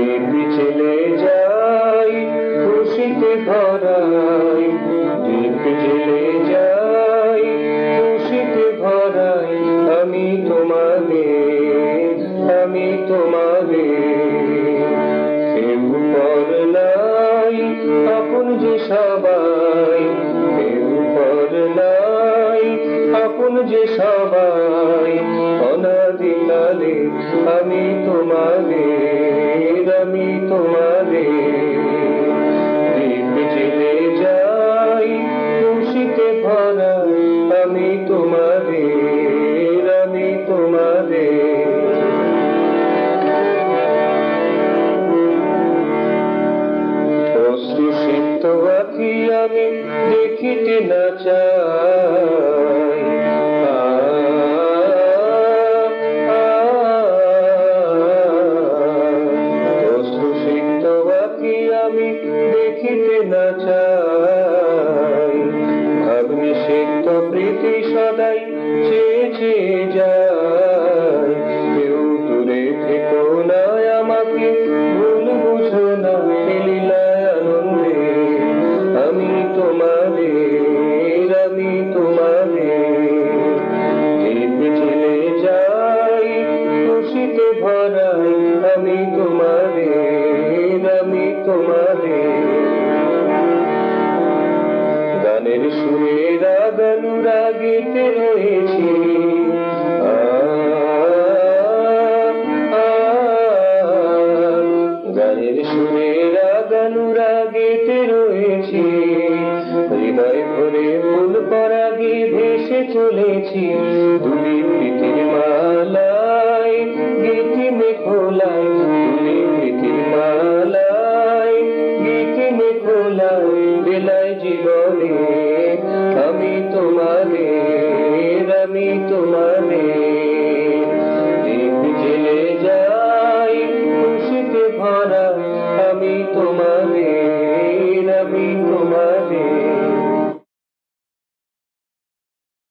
চলে যাই খুশিতে ভরাই, দীপ জেলে যাই খুশিতে ভরাই। আমি তোমাদের, আমি তোমাদের। কেউ পর নাই আপন যে সবাই, কেউ পর নাই আপন যে সবাই। অনাদিকালে আমি তোমাদের, আমি তোমাদের। দীপ জেলে যাই খুশিতে ভরাই। আমি তোমাদের, আমি তোমাদের। অশ্রুসিক্ত আঁখি আমি দেখিতে না চাই। অশ্রুসিক্ত আঁখি আমি দেখিতে না চাই। ভাবনিষিক্ত প্রীতি সদাই চেয়ে চেয়ে যায়। কেউ দূরে থেকো না আমাকে, ভুল বুঝো না লীলায় আনন্দে। আমি তোমাদের, আমি তোমাদের। দীপ জেলে যাই খুশিতে ভরাই। আমি তোমাদের, আমি তোমাদের। গানের সুরে রাগানুরাগিতে রয়েছি, গানের সুরে রাগানুরাগিতে রয়েছি। হৃদয় ভরে ফুল পরাগে ভেসে চলেছি। দুলি প্রীতির মালায় গীতি মেঘোলায়, দুলি প্রীতির মালায় গীতি মেঘোলায়। বেলায় জীবনে আমি তোমাদের, আমি তোমাদের।